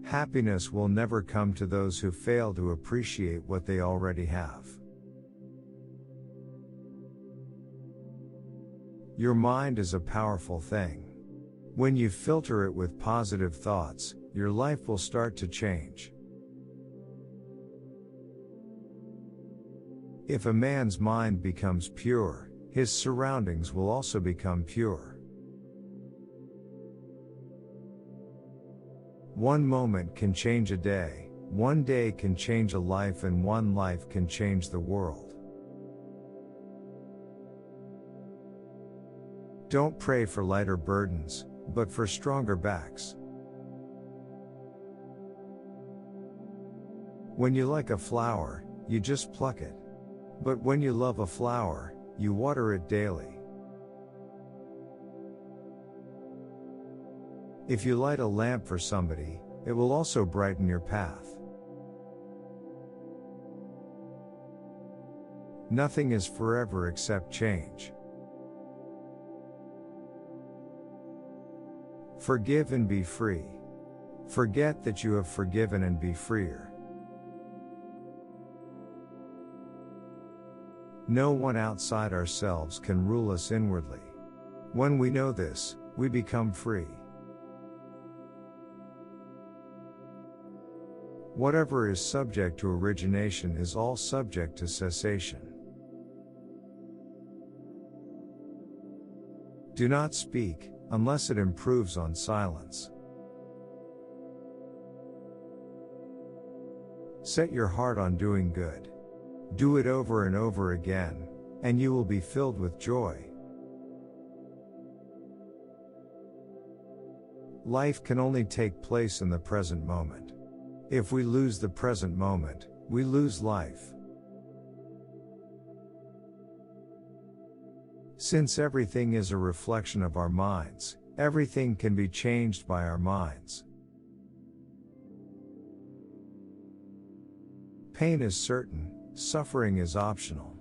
Happiness will never come to those who fail to appreciate what they already have. Your mind is a powerful thing. When you filter it with positive thoughts, your life will start to change. If a man's mind becomes pure, his surroundings will also become pure. One moment can change a day, one day can change a life, and one life can change the world. Don't pray for lighter burdens, but for stronger backs. When you like a flower, you just pluck it. But when you love a flower, you water it daily. If you light a lamp for somebody, it will also brighten your path. Nothing is forever except change. Forgive and be free. Forget that you have forgiven and be freer. No one outside ourselves can rule us inwardly. When we know this, we become free. Whatever is subject to origination is all subject to cessation. Do not speak, unless it improves on silence. Set your heart on doing good. Do it over and over again, and you will be filled with joy. Life can only take place in the present moment. If we lose the present moment, we lose life. Since everything is a reflection of our minds, everything can be changed by our minds. Pain is certain, suffering is optional.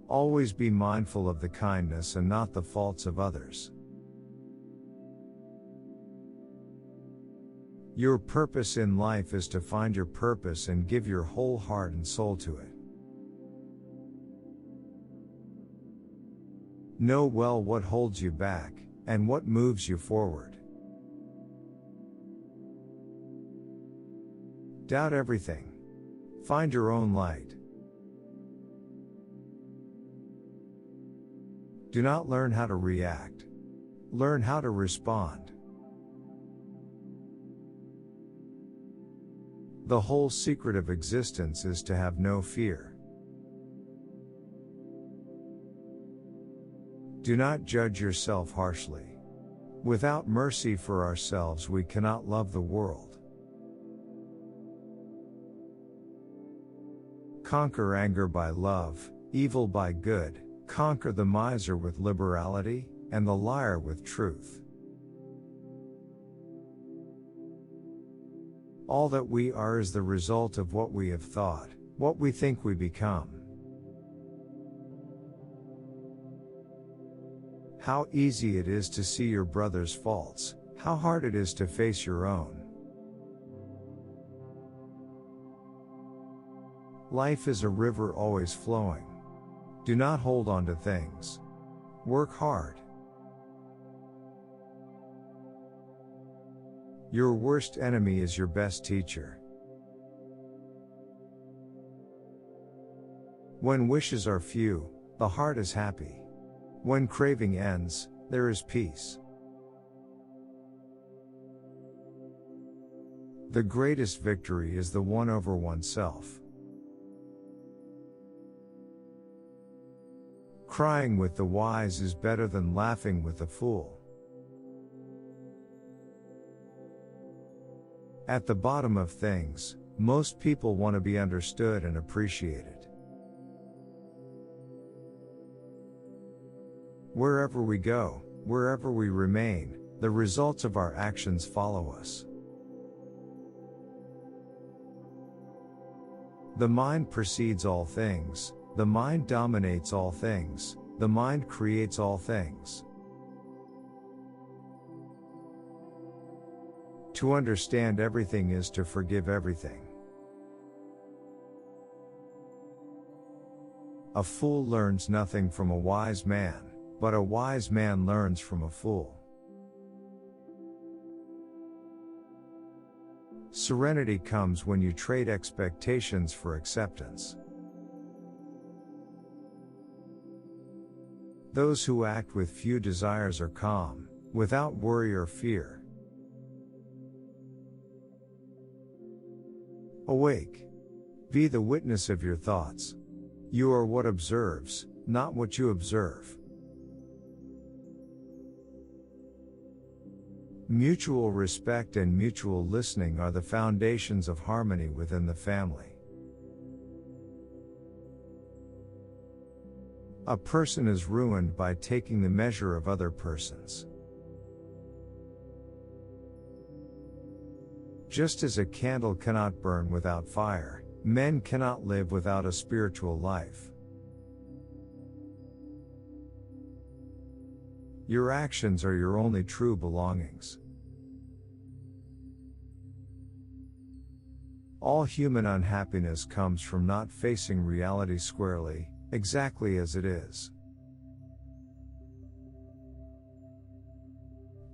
Always be mindful of the kindness and not the faults of others. Your purpose in life is to find your purpose and give your whole heart and soul to it. Know well what holds you back, and what moves you forward. Doubt everything. Find your own light. Do not learn how to react. Learn how to respond. The whole secret of existence is to have no fear. Do not judge yourself harshly. Without mercy for ourselves, we cannot love the world. Conquer anger by love, evil by good, conquer the miser with liberality, and the liar with truth. All that we are is the result of what we have thought, what we think we become. How easy it is to see your brother's faults, how hard it is to face your own. Life is a river always flowing. Do not hold on to things. Work hard. Your worst enemy is your best teacher. When wishes are few, the heart is happy. When craving ends, there is peace. The greatest victory is the one over oneself. Crying with the wise is better than laughing with the fool. At the bottom of things, most people want to be understood and appreciated. Wherever we go, wherever we remain, the results of our actions follow us. The mind precedes all things, the mind dominates all things, the mind creates all things. To understand everything is to forgive everything. A fool learns nothing from a wise man, but a wise man learns from a fool. Serenity comes when you trade expectations for acceptance. Those who act with few desires are calm, without worry or fear. Awake. Be the witness of your thoughts. You are what observes, not what you observe. Mutual respect and mutual listening are the foundations of harmony within the family. A person is ruined by taking the measure of other persons. Just as a candle cannot burn without fire, men cannot live without a spiritual life. Your actions are your only true belongings. All human unhappiness comes from not facing reality squarely, exactly as it is.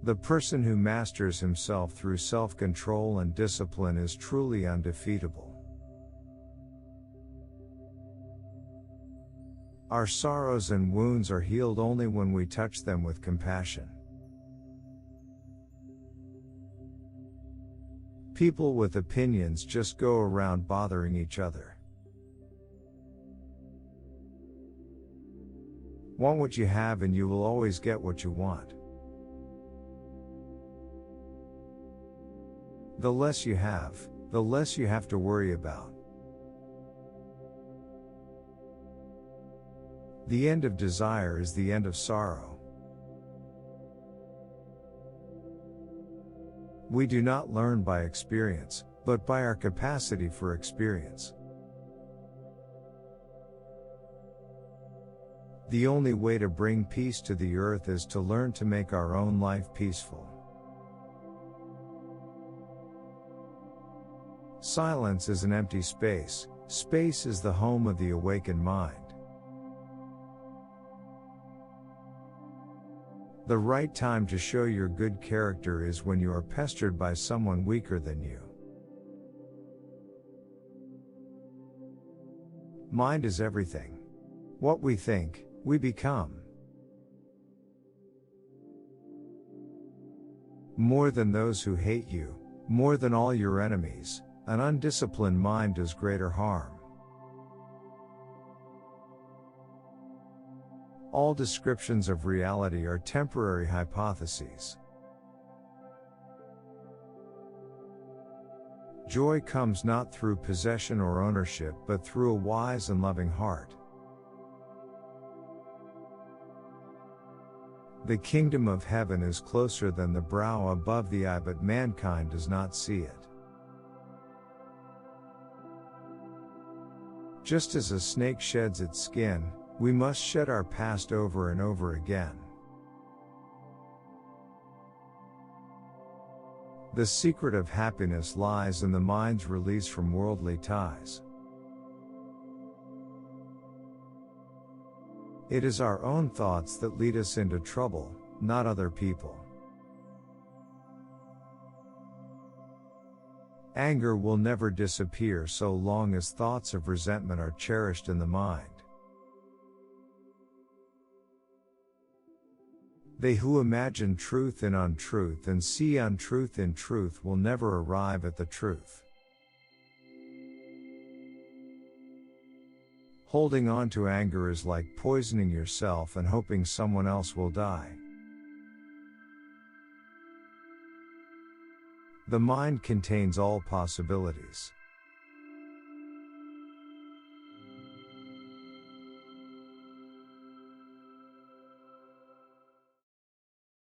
The person who masters himself through self-control and discipline is truly undefeatable. Our sorrows and wounds are healed only when we touch them with compassion. People with opinions just go around bothering each other. Want what you have and you will always get what you want. The less you have, the less you have to worry about. The end of desire is the end of sorrow. We do not learn by experience, but by our capacity for experience. The only way to bring peace to the earth is to learn to make our own life peaceful. Silence is an empty space. Space is the home of the awakened mind. The right time to show your good character is when you are pestered by someone weaker than you. Mind is everything. What we think, we become. More than those who hate you, more than all your enemies, an undisciplined mind does greater harm. All descriptions of reality are temporary hypotheses. Joy comes not through possession or ownership but through a wise and loving heart. The kingdom of heaven is closer than the brow above the eye, but mankind does not see it. Just as a snake sheds its skin, we must shed our past over and over again. The secret of happiness lies in the mind's release from worldly ties. It is our own thoughts that lead us into trouble, not other people. Anger will never disappear so long as thoughts of resentment are cherished in the mind. They who imagine truth in untruth and see untruth in truth will never arrive at the truth. Holding on to anger is like poisoning yourself and hoping someone else will die. The mind contains all possibilities.